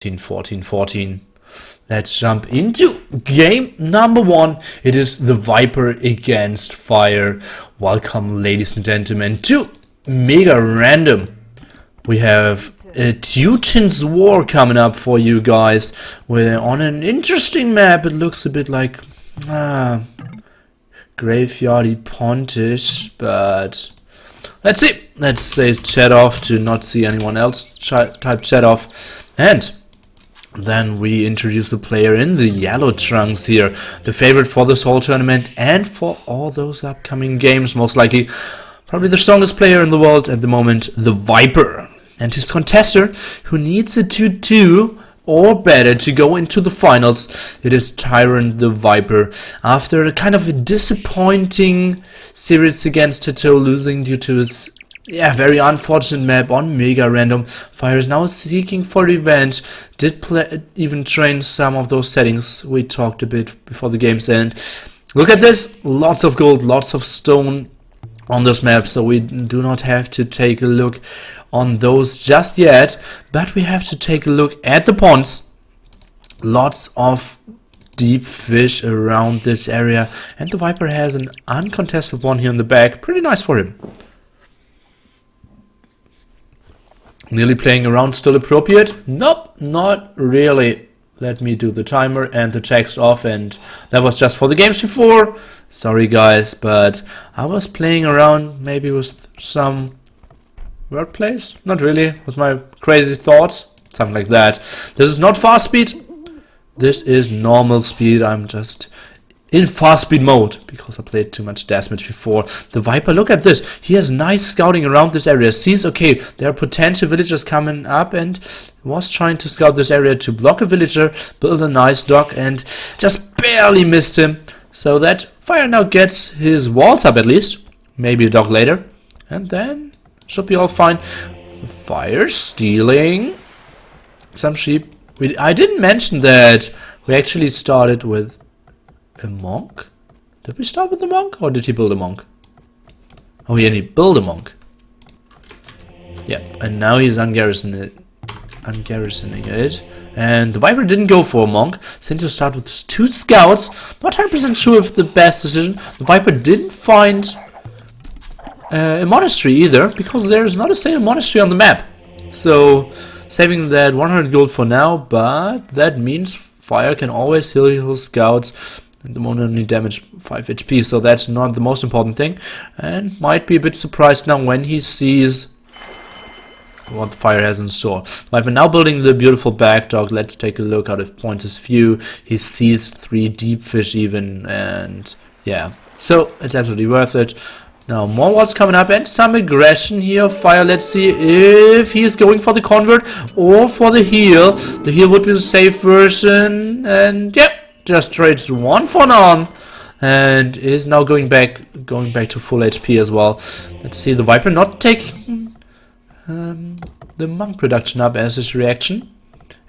14. Let's jump into game number 1. It is the Viper against Fire. Welcome, ladies and gentlemen, to Mega Random. We have a Teuton's War coming up for you guys. We're on an interesting map. It looks a bit like Graveyardy Pontish, but let's see. Let's say chat off to not see anyone else type chat off, and then we introduce the player in the yellow trunks here, the favorite for this whole tournament and for all those upcoming games, most likely. Probably the strongest player in the world at the moment, the Viper. And his contester, who needs a 2-2 or better to go into the finals, it is Tyrant the Viper. After a kind of a disappointing series against Tato, losing due to his very unfortunate map on Mega Random, Fire is now seeking for revenge. Did even train some of those settings we talked a bit before the game's end. Look at this, lots of gold, lots of stone on this map, so we do not have to take a look on those just yet, but we have to take a look at the ponds. Lots of deep fish around this area, and the Viper has an uncontested one here in the back. Pretty nice for him. Nearly playing around still appropriate? Nope, not really. Let me do the timer and the text off, and that was just for the games before. Sorry guys, but I was playing around maybe with some wordplays? Not really, with my crazy thoughts. Something like that. This is not fast speed. This is normal speed. I'm just in fast speed mode because I played too much deathmatch before. The Viper, look at this. He has nice scouting around this area. Sees, okay, there are potential villagers coming up, and was trying to scout this area to block a villager, build a nice dock, and just barely missed him. So that Fire now gets his walls up at least. Maybe a dock later. And then should be all fine. Fire stealing some sheep. I didn't mention that we actually started with a monk. Did we start with a monk, or did he build a monk? Oh, he only built a monk. Yeah, and now he's ungarrisoning it. And the Viper didn't go for a monk. Seemed to start with 2 scouts. Not 100% sure if the best decision. The Viper didn't find a monastery either, because there's not a single monastery on the map. So saving that 100 gold for now, but that means Fire can always heal his scouts. At the moment only damage 5 HP, so that's not the most important thing. And might be a bit surprised now when he sees what Fire has in store. Viper now building the beautiful back dog. Let's take a look out of point of view. He sees 3 deep fish even, and yeah, so it's absolutely worth it. Now more walls coming up and some aggression here. Fire, let's see if he is going for the convert or for the heal. The heal would be the safe version, and yep, just trades 1 for none, and is now going back to full HP as well. Let's see, the Viper not taking the monk production up as his reaction,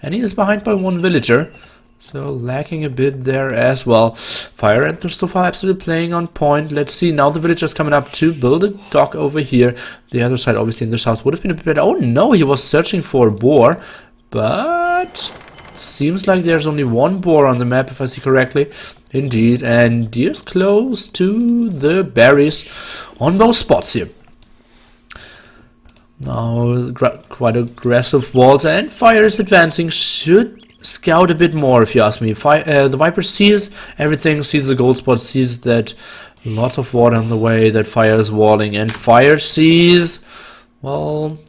and he is behind by 1 villager, so lacking a bit there as well. Fire and so far absolutely playing on point. Let's see, now the villagers coming up to build a dock over here. The other side, obviously in the south, would have been a bit better. Oh no, he was searching for a boar, but seems like there's only 1 boar on the map, if I see correctly. Indeed, and deer's close to the berries on both spots here. Now quite aggressive walls, and Fire is advancing. Should scout a bit more, if you ask me. The Viper sees everything, sees the gold spot, sees that lots of water on the way, that Fire is walling, and Fire sees, well,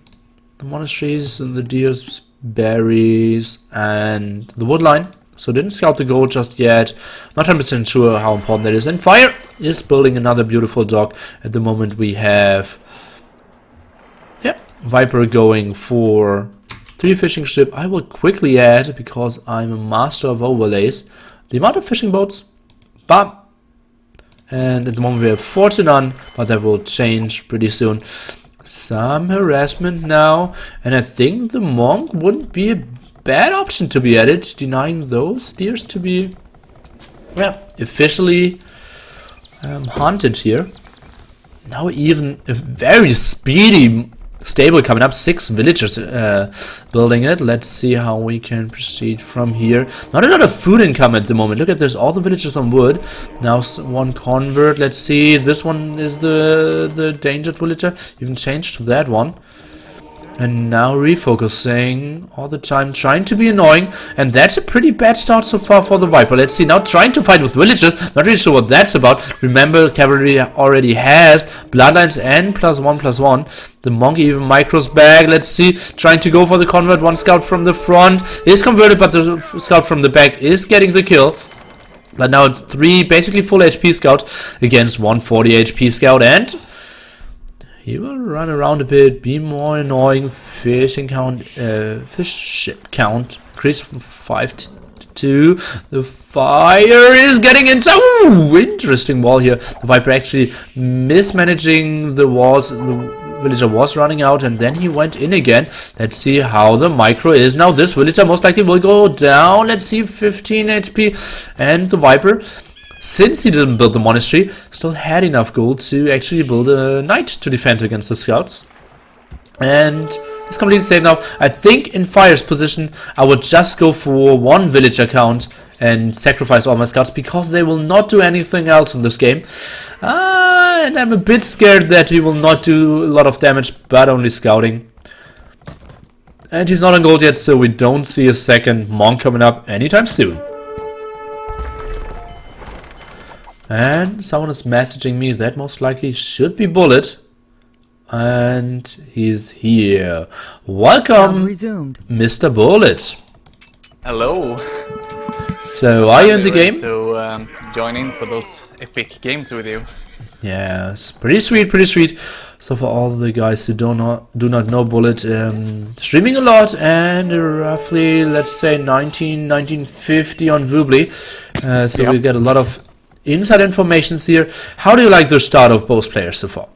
the monasteries and the deer's berries and the wood line. So didn't scout the gold just yet. Not 100% sure how important that is. And Fire is building another beautiful dock. At the moment we have Viper going for 3 fishing ship. I will quickly add, because I'm a master of overlays, the amount of fishing boats. Bam! And at the moment we have 4 to none, but that will change pretty soon. Some harassment now, and I think the monk wouldn't be a bad option to be added, denying those deers to be officially hunted here. Now even a very speedy stable coming up. 6 villagers building it. Let's see how we can proceed from here. Not a lot of food income at the moment. Look at this, all the villagers on wood. Now 1 convert. Let's see, this one is the endangered villager. Even changed to that one. And now refocusing all the time, trying to be annoying. And that's a pretty bad start so far for the Viper. Let's see, now trying to fight with villagers. Not really sure what that's about. Remember, cavalry already has bloodlines and +1/+1. The monkey even micros back. Let's see, trying to go for the convert. 1 scout from the front is converted, but the scout from the back is getting the kill. But now it's 3 basically full HP scout against 140 HP scout, and he will run around a bit, be more annoying. Fishing count, fish ship count increased from 5 to 2. The fire is getting inside. Ooh, interesting wall here. The Viper actually mismanaging the walls. The villager was running out, and then he went in again. Let's see how the micro is now. This villager most likely will go down. Let's see, 15 HP, and the Viper, since he didn't build the monastery, still had enough gold to actually build a knight to defend against the scouts. And it's completely safe now. I think in Fire's position, I would just go for 1 villager count and sacrifice all my scouts, because they will not do anything else in this game. And I'm a bit scared that he will not do a lot of damage, but only scouting. And he's not on gold yet, so we don't see a second monk coming up anytime soon. And someone is messaging me. That most likely should be Bullet. And he's here. Welcome, Mr. Bullet. Hello. So, are you in the game? To join in for those epic games with you. Yes, pretty sweet, pretty sweet. So for all the guys who do not know Bullet, streaming a lot, and roughly, let's say 1950 on Vubly. So we get a lot of inside informations here. How do you like the start of both players so far?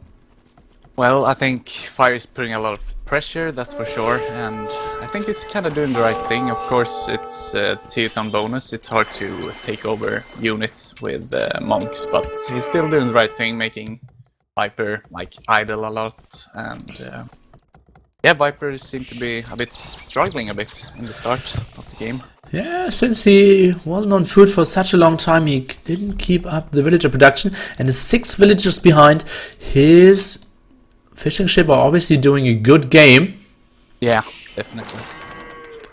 Well, I think Fire is putting a lot of pressure, that's for sure, and I think he's kind of doing the right thing. Of course, it's a Teton bonus. It's hard to take over units with monks, but he's still doing the right thing, making Viper like idle a lot. And yeah, Viper seemed to be a bit struggling a bit in the start of the game. Yeah, since he wasn't on food for such a long time, he didn't keep up the villager production, and is 6 villagers behind. His fishing ship are obviously doing a good game. Yeah, definitely.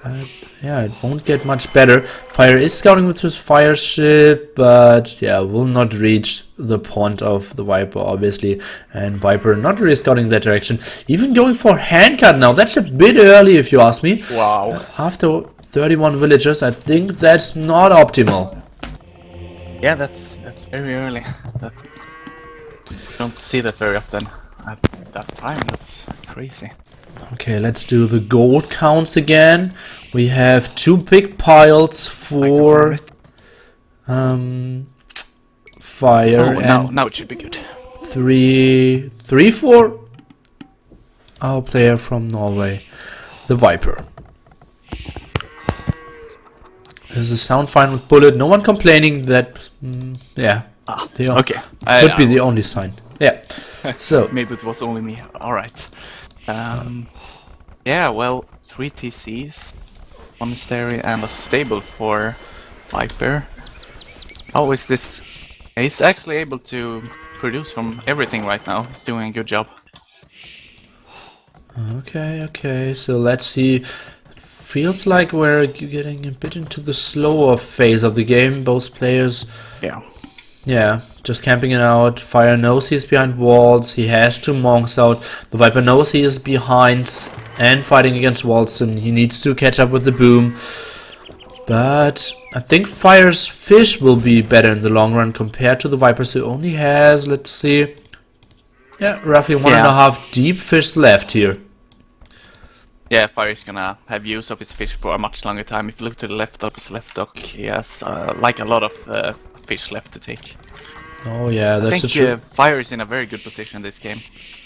But yeah, it won't get much better. Fire is scouting with his fire ship, but yeah, will not reach the point of the Viper, obviously. And Viper not really scouting that direction. Even going for handcut now. That's a bit early, if you ask me. Wow. After 31 villagers, I think that's not optimal. Yeah, that's very early. Don't see that very often at that time. That's crazy. Okay, let's do the gold counts again. We have 2 big piles for fire. Oh, now it should be good. 3 for our player from Norway, the Viper. Is the sound fine with Bullet? No one complaining that, yeah. Okay. Could be the only sign. Yeah. So maybe it was only me. Alright. Yeah, well, 3 TCs, monastery, and a stable for Viper. How is this? He's actually able to produce from everything right now. He's doing a good job. Okay, so let's see. Feels like we're getting a bit into the slower phase of the game. Both players, yeah, just camping it out. Fire knows he's behind walls. He has 2 monks out. The Viper knows he is behind and fighting against walls, and he needs to catch up with the boom. But I think Fire's fish will be better in the long run compared to the Vipers, who only has, let's see, yeah, roughly 1.5 deep fish left here. Yeah, Fire is gonna have use of his fish for a much longer time. If you look to the left of his left dock, he has like a lot of fish left to take. Oh yeah, that's I think Fire is in a very good position this game.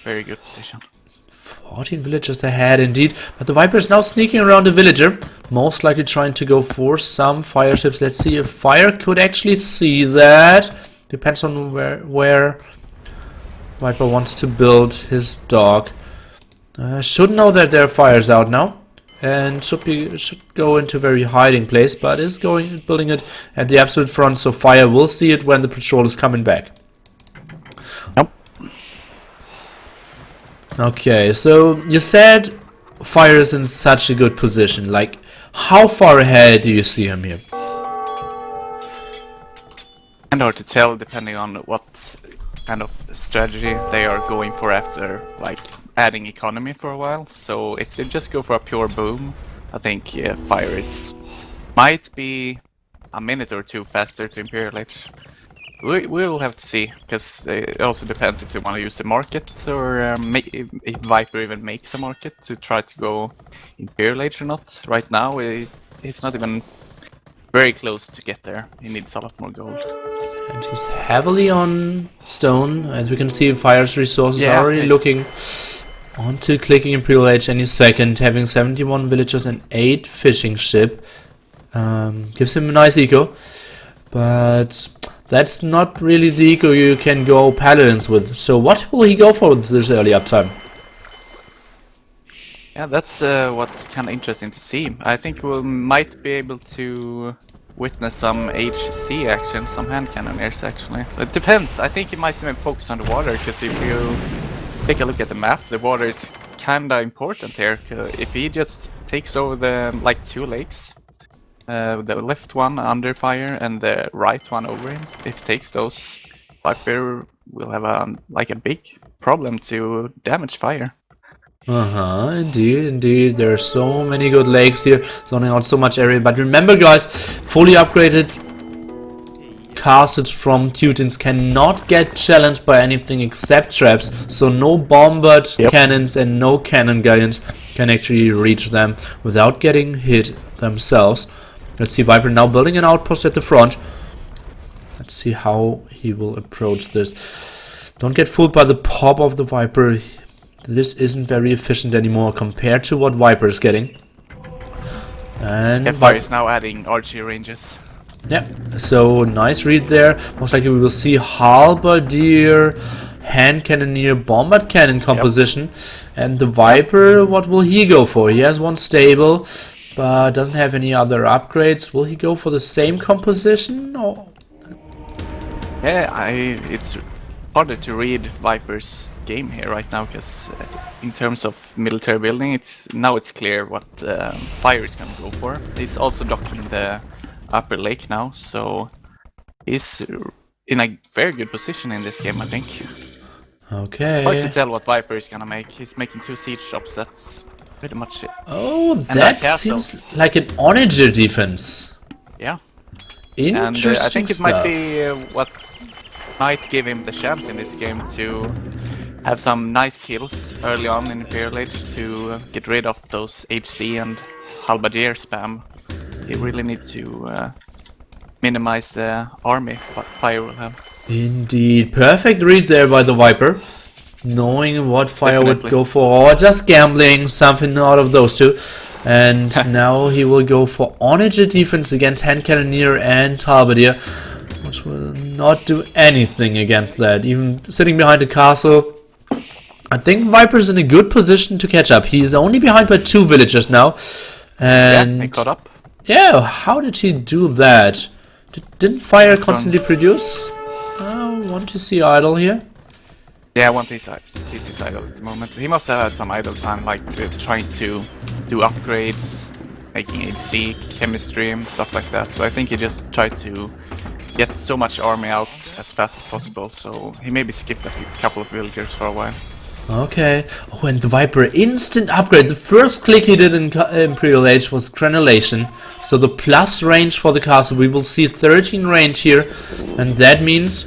Very good position. 14 villagers ahead indeed, but the Viper is now sneaking around the villager, most likely trying to go for some fire ships. Let's see if Fire could actually see that. Depends on where Viper wants to build his dock. Should know that there are fires out now, and should go into very hiding place, but is building it at the absolute front, so fire will see it when the patrol is coming back. Yep. Okay, so you said fire is in such a good position. Like, how far ahead do you see him here? And hard to tell depending on what kind of strategy they are going for after, like, adding economy for a while. So if they just go for a pure boom, I think fire might be a minute or two faster to Imperial Age. We'll have to see, because it also depends if they want to use the market, or if Viper even makes a market to try to go Imperial Age or not. Right now, it's not even very close to get there. He needs a lot more gold. And he's heavily on stone. As we can see, Fire's resources are already looking onto clicking Imperial Age any second, having 71 villagers and 8 fishing ship. Gives him a nice eco, but that's not really the eco you can go paladins with. So what will he go for with this early uptime? Yeah, that's what's kind of interesting to see. I think we might be able to witness some HC action, some hand cannoneers actually. It depends. I think he might even focus on the water, because if you take a look at the map, the water is kinda important here. If he just takes over the two lakes, the left one under fire and the right one over him, if he takes those, Viper will have a big problem to damage fire. Indeed. There are so many good lakes here, zoning out so much area. But remember, guys, fully upgraded castles from Teutons cannot get challenged by anything except traps. So no bombard cannons and no cannon galleons can actually reach them without getting hit themselves. Let's see, Viper now building an outpost at the front. Let's see how he will approach this. Don't get fooled by the pop of the Viper. This isn't very efficient anymore compared to what Viper is getting. And Fire is now adding archery ranges. Yeah, so nice read there. Most likely we will see halberdier, hand cannoneer, bombard cannon composition. And the Viper, what will he go for? He has one stable, but doesn't have any other upgrades. Will he go for the same composition? Or? Yeah, it's harder to read Viper's game here right now, because in terms of military building, it's clear what Fire is going to go for. He's also docking the upper lake now, so he's in a very good position in this game, I think. Okay. Hard to tell what Viper is going to make. He's making 2 siege shops, that's pretty much it. Oh, that seems like an onager defense. Yeah. Interesting and I think it stuff. might be what might give him the chance in this game to have some nice kills early on in Imperial Age to get rid of those HC and halberdier spam. You really need to minimize the army what Fire will have. Indeed, perfect read there by the Viper, knowing what Fire would go for, or just gambling, something out of those two. And now he will go for onager defense against hand cannoneer and halberdier, which will not do anything against that. Even sitting behind the castle, I think Viper's in a good position to catch up. He's only behind by 2 villagers now. And yeah, he caught up. Yeah, how did he do that? Didn't Fire constantly produce? I want to see idle here. Yeah, he's idle at the moment. He must have had some idle time, like trying to do upgrades, making HC, chemistry, stuff like that. So I think he just tried to get so much army out as fast as possible, so he maybe skipped a couple of villagers for a while. Okay. Oh, and the Viper instant upgrade. The first click he did in Imperial Age was granulation. So the plus range for the castle, we will see 13 range here, and that means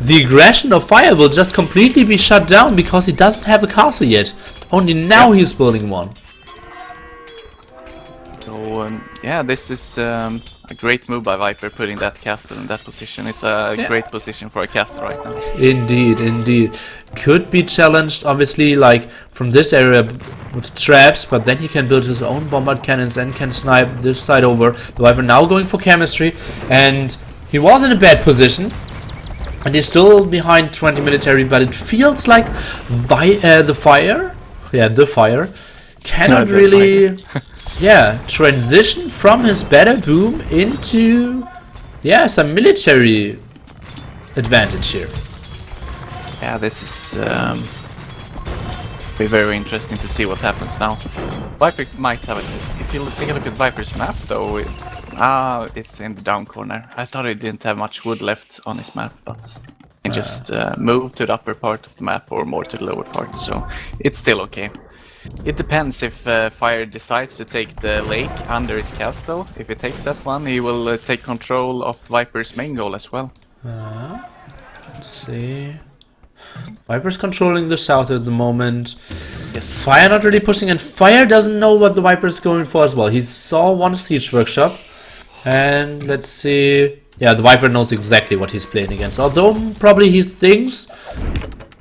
the aggression of Fire will just completely be shut down because he doesn't have a castle yet. Only now he's building one. So yeah, this is a great move by Viper, putting that castle in that position. It's a great position for a castle right now. Indeed. Could be challenged, obviously, like from this area with traps, but then he can build his own bombard cannons and can snipe this side over. The Viper now going for chemistry, and he was in a bad position. And he's still behind 20 military, but it feels like the Fire yeah, TheViper, cannot The really, yeah, transition from his better boom into, yeah, some military advantage here. Yeah, this is be very interesting to see what happens now. Viper might have it. If you take a look at Viper's map, though, it's in the down corner. I thought he didn't have much wood left on his map, but he just move to the upper part of the map or more to the lower part, so it's still okay. It depends if Fire decides to take the lake under his castle. If he takes that one, he will take control of Viper's main goal as well. Let's see. Viper's controlling the south at the moment. Yes. Fire not really pushing, and Fire doesn't know what the Viper's going for as well. He saw one siege workshop, and let's see. Yeah, the Viper knows exactly what he's playing against. Although probably he thinks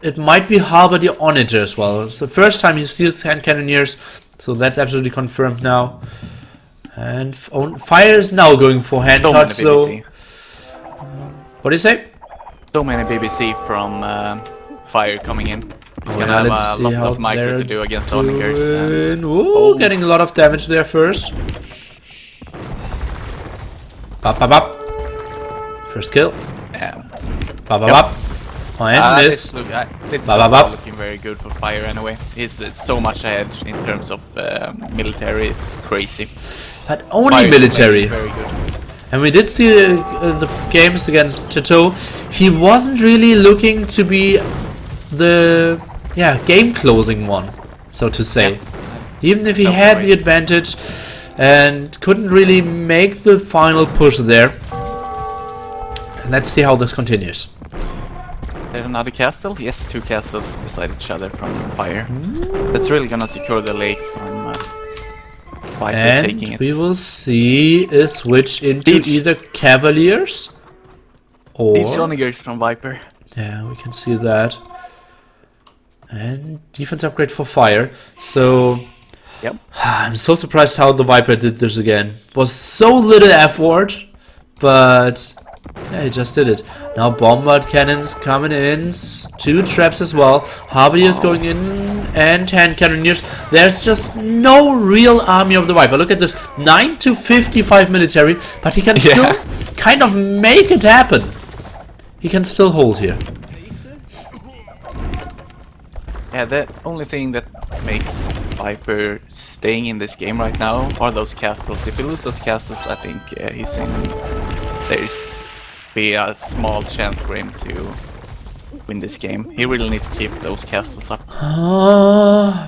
it might be Harbor the Onager as well. It's the first time he steals hand cannoneers, so that's absolutely confirmed now. And Fire is now going for hand cuts. So, what do you say? So many BBC from Fire coming in. He's gonna yeah, have a lot of micro to do against Onagers. Ooh, getting a lot of damage there first. Bop, bop, bop. First kill. Yeah. Bop, bop, bop. And this. This is looking very good for Fire anyway. He's so much ahead in terms of military, it's crazy. But only Fire military. Very good. And we did see the games against Chateau. He wasn't really looking to be the game closing one, so to say. Yeah. Even if he had the advantage and couldn't really make the final push there. Let's see how this continues. Another castle? Yes, two castles beside each other from Fire. That's really gonna secure the lake from Viper taking it. We will see a switch into either Cavaliers or Onagers from Viper. Yeah, we can see that. And defense upgrade for Fire. So yep. I'm so surprised how the Viper did this again. It was so little effort, but yeah, he just did it. Now bombard cannons coming in, two traps as well. Harbiers going in, and hand cannoneers. There's just no real army of the Viper. Look at this, 9 to 55 military, but he can still kind of make it happen. He can still hold here. Yeah, the only thing that makes Viper staying in this game right now are those castles. If you lose those castles, I think he's in. There's be a small chance for him to win this game. He really needs to keep those castles up.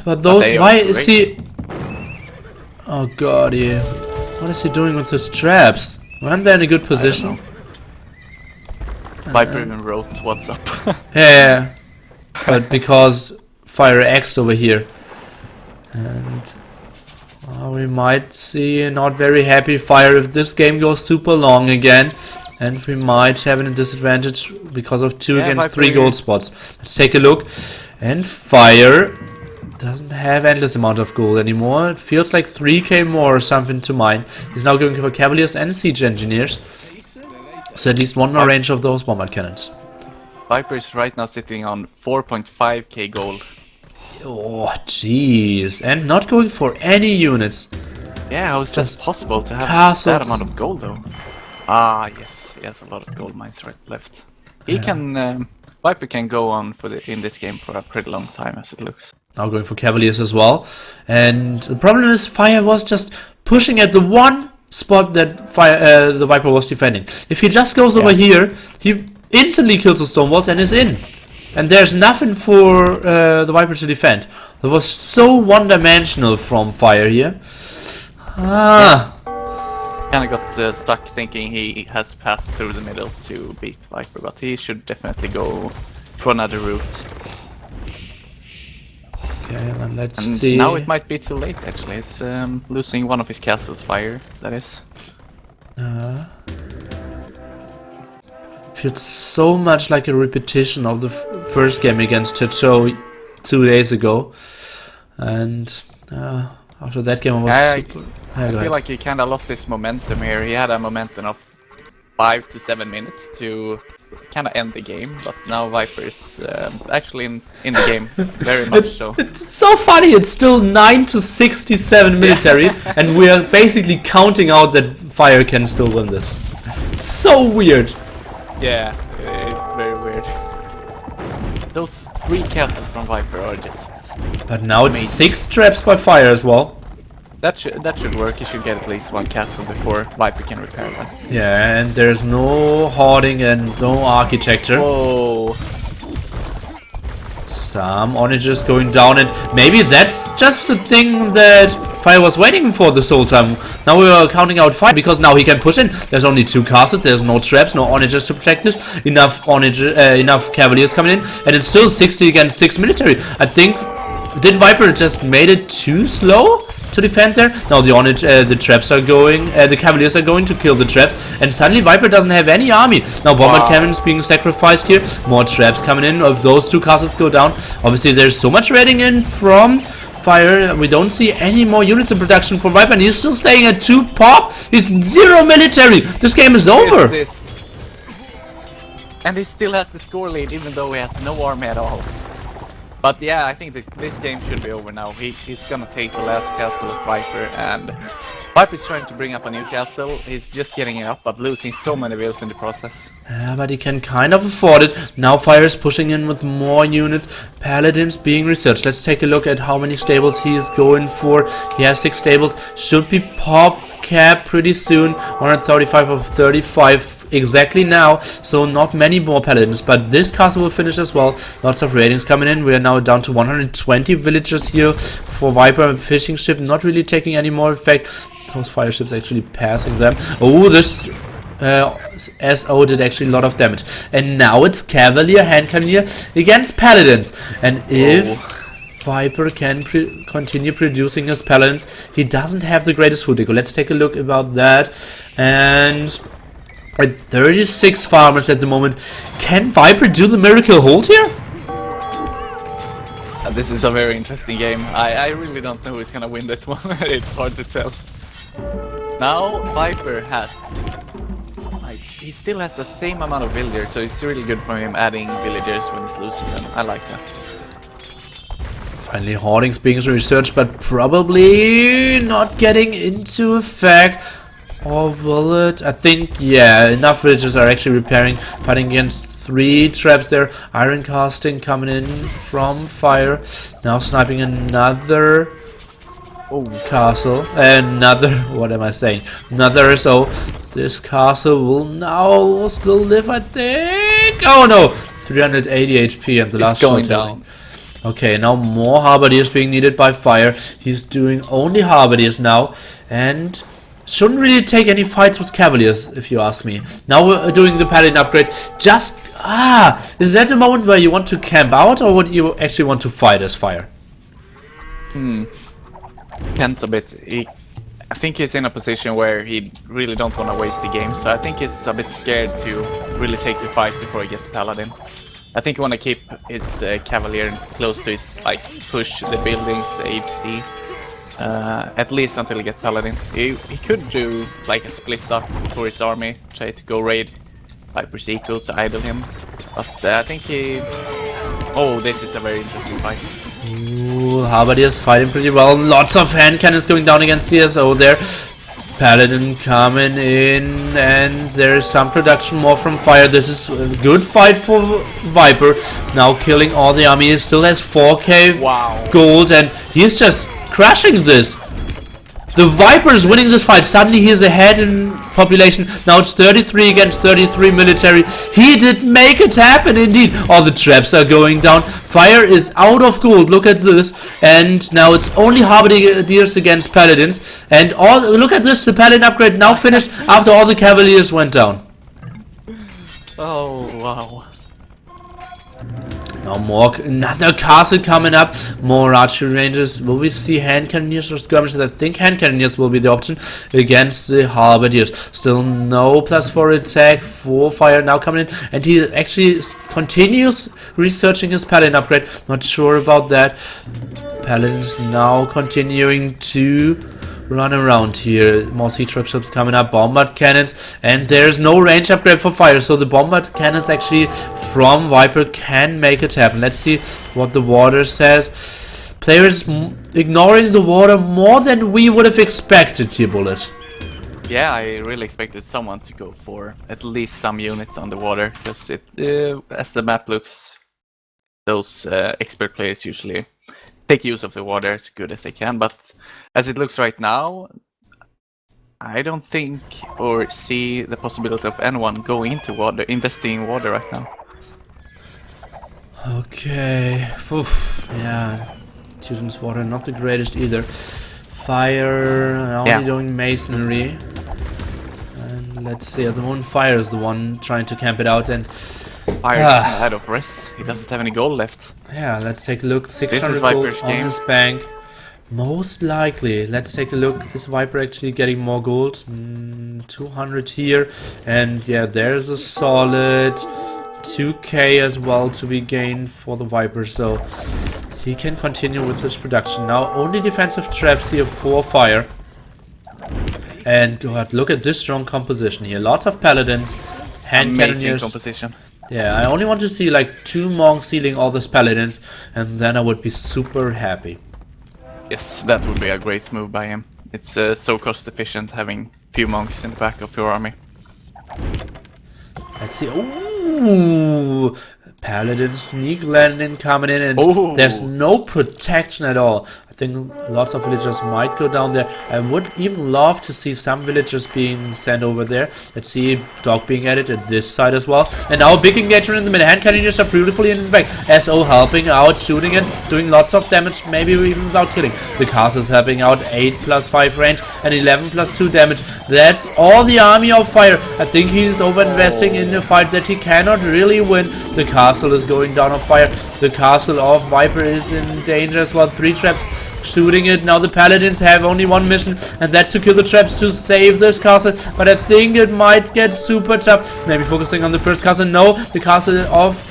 But those, why is he? Oh god, yeah. What is he doing with his traps? Weren't they in a good position? Viper even wrote what's up. Yeah, but because Fire X over here, and we might see a not very happy Fire if this game goes super long again. And we might have a disadvantage because of 2 against 3 gold spots. Let's take a look. And Fire doesn't have endless amount of gold anymore. It feels like 3k more or something to mine. He's now going for Cavaliers and Siege Engineers. So at least one more range of those bombard cannons. Viper is right now sitting on 4.5k gold. Oh, jeez. And not going for any units. Yeah, how is that possible to have castles. that amount of gold though? Ah, yes, he has a lot of gold mines left. He can, Viper can go on in this game for a pretty long time as it looks. Now going for Cavaliers as well. And the problem is Fire was just pushing at the one spot that the Viper was defending. If he just goes over here, he instantly kills the stone walls and is in. And there's nothing for the Viper to defend. It was so one-dimensional from Fire here. Kinda got stuck thinking he has to pass through the middle to beat Viper, but he should definitely go for another route. Okay, then let's see. Now it might be too late actually. He's losing one of his castles, Fire, that is. Feels so much like a repetition of the first game against Chateau 2 days ago. And after that game I was super... I feel like he kinda lost his momentum here. He had a momentum of 5 to 7 minutes to kind of end the game, but now Viper is actually in the game, very much so. It's so funny, it's still 9 to 67 military, and we are basically counting out that Fire can still win this. It's so weird. Yeah, it's very weird. Those 3 castles from Viper are just... But now it's amazing. 6 traps by Fire as well. That should work. You should get at least 1 castle before Viper can repair that. Yeah, and there's no hoarding and no architecture. Whoa. Some onagers going down, and maybe that's just the thing that Fire was waiting for this whole time. Now we are counting out Fire because now he can push in. There's only 2 castles, there's no traps, no onagers to protect this. Enough cavaliers coming in, and it's still 60 against 6 military. I think, did Viper just made it too slow to defend there? Now the traps are going, the cavaliers are going to kill the traps, and suddenly Viper doesn't have any army. Now bombard cannons being sacrificed here, more traps coming in. If those 2 castles go down, obviously there's so much raiding in from Fire. We don't see any more units in production for Viper, and he's still staying at 2 pop. He's 0 military. This game is over. And he still has the score lead, even though he has no army at all. But yeah, I think this game should be over now. He's gonna take the last castle of Viper, and Viper's trying to bring up a new castle. He's just getting it up, but losing so many wheels in the process. Yeah, but he can kind of afford it. Now Fire is pushing in with more units. Paladins being researched. Let's take a look at how many stables he is going for. He has 6 stables. Should be pop cap pretty soon. 135 of 35 exactly now, so not many more paladins, but this castle will finish as well. Lots of ratings coming in. We are now down to 120 villagers here for Viper. Fishing ship not really taking any more effect. Those fire ships actually passing them. Oh, this SO did actually a lot of damage, and now it's Cavalier hand cannoneer against paladins, and if Viper can continue producing his paladins, he doesn't have the greatest food deco. Let's take a look about that. And at 36 farmers at the moment, can Viper do the miracle hold here? This is a very interesting game. I really don't know who's gonna win this one. It's hard to tell. Now Viper has... he still has the same amount of villagers, so it's really good for him adding villagers when he's losing them. I like that. Finally, hoardings being researched, but probably not getting into effect. Or will it? I think, yeah, enough villagers are actually repairing, fighting against 3 traps there. Iron casting coming in from Fire. Now sniping another castle. Another, what am I saying? Another, so this castle will now still live, I think. Oh no! 380 HP and the last going shot down. Okay, now more Halberdiers being needed by Fire. He's doing only Halberdiers now, and shouldn't really take any fights with Cavaliers, if you ask me. Now we're doing the Paladin upgrade. Just, is that the moment where you want to camp out, or would you actually want to fight as Fire? Depends a bit. I think he's in a position where he really don't want to waste the game, so I think he's a bit scared to really take the fight before he gets Paladin. I think he want to keep his Cavalier close to his, like, push the buildings, the HC. At least until he gets Paladin. He could do like a split up for his army, try to go raid Viper's equal to idle him. But I think he... Oh, this is a very interesting fight. Ooh, Halberdiers fighting pretty well. Lots of hand cannons going down against the SO there. Paladin coming in, and there's some production more from Fire. This is a good fight for Viper. Now killing all the army. He still has 4k gold, and he's just crashing this. The Viper is winning this fight. Suddenly he is ahead in population. Now it's 33 against 33 military. He did make it happen indeed. All the traps are going down. Fire is out of gold. Look at this. And now it's only Halberdiers against Paladins. And look at this. The Paladin upgrade now finished after all the Cavaliers went down. Oh, wow. Now another castle coming up, more archery ranges. Will we see hand cannoneers or skirmishers? I think hand cannoneers will be the option against the Halberdiers. Still no +4 attack for Fire now coming in, and he actually continues researching his Paladin upgrade. Not sure about that. Paladins now continuing to run around here. More sea truck ships coming up, bombard cannons, and there's no range upgrade for fire, so the bombard cannons actually from Viper can make it happen. Let's see what the water says. Players ignoring the water more than we would have expected here, Bullet. Yeah, I really expected someone to go for at least some units on the water, because it, as the map looks, those expert players usually take use of the water as good as they can, but as it looks right now, I don't think or see the possibility of anyone going into water, investing in water right now. Okay, oof, yeah, Teuton's water not the greatest either. Fire, only doing masonry. And let's see, at the moment Fire is the one trying to camp it out, and Fire's ahead of res. He doesn't have any gold left. yeah, let's take a look. 600 Viper's gold on game. his bank. Most likely. Let's take a look. Is Viper actually getting more gold? 200 here. And yeah, there's a solid 2k as well to be gained for the Viper. So he can continue with his production. Now only defensive traps here for Fire. And God, look at this strong composition here. Lots of paladins, hand cannoneers. Composition. Yeah, I only want to see like 2 monks healing all those paladins, and then I would be super happy. Yes, that would be a great move by him. It's so cost efficient having few monks in the back of your army. Let's see. Ooh, paladin sneak landing coming in, and there's no protection at all. I think lots of villagers might go down there. I would even love to see some villagers being sent over there. Let's see dog being added at this side as well. And now a big engagement in the mid. Hand cannoneers are beautifully in the back. SO helping out, shooting it, doing lots of damage, maybe even without killing. The castle's helping out, 8+5 range and 11+2 damage. That's all the army of Fire. I think he's over-investing in a fight that he cannot really win. The castle is going down on fire. The castle of Viper is in danger as well. 3 traps shooting it. Now the paladins have only one mission, and that's to kill the traps to save this castle, but I think it might get super tough. Maybe focusing on the first castle. No, the castle of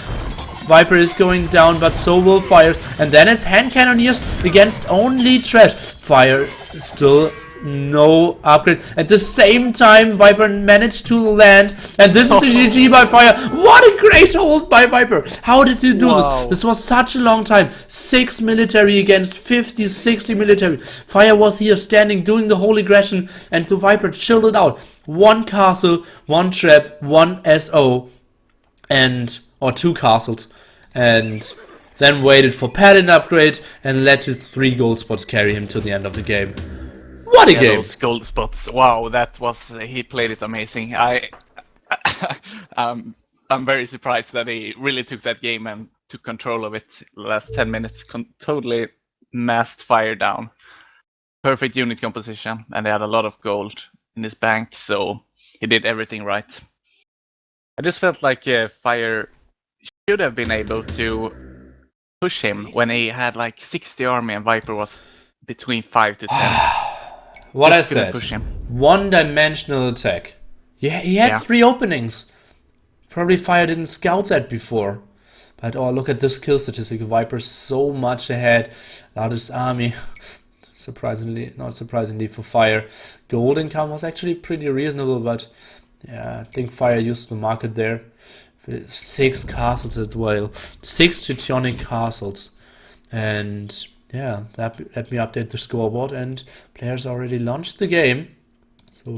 Viper is going down, but so will Fires, and then it's hand cannoneers against only trash. Fire still no upgrade. At the same time, Viper managed to land, and this is a GG by Fire. What a great hold by Viper. How did you do this? This was such a long time. 6 military against 50, 60 military. Fire was here standing, doing the whole aggression, and the Viper chilled it out. 1 castle, 1 trap, 1 SO, and or 2 castles, and then waited for paladin upgrade and let his 3 gold spots carry him to the end of the game. What a game! Those gold spots. Wow, that was, he played it amazing. I'm very surprised that he really took that game and took control of it the last 10 minutes. Totally masked Fire down. Perfect unit composition, and he had a lot of gold in his bank, so he did everything right. I just felt like Fire should have been able to push him when he had like 60 army and Viper was between 5 to 10. What I said, one-dimensional attack. Yeah, he had 3 openings. Probably Fire didn't scout that before. But oh, look at this kill statistic. Viper so much ahead. Largest army. Surprisingly, not surprisingly for Fire. Gold income was actually pretty reasonable, but yeah, I think Fire used the market there. 6 castles as well. 6 Teutonic castles. And yeah, let me update the scoreboard, and players already launched the game. So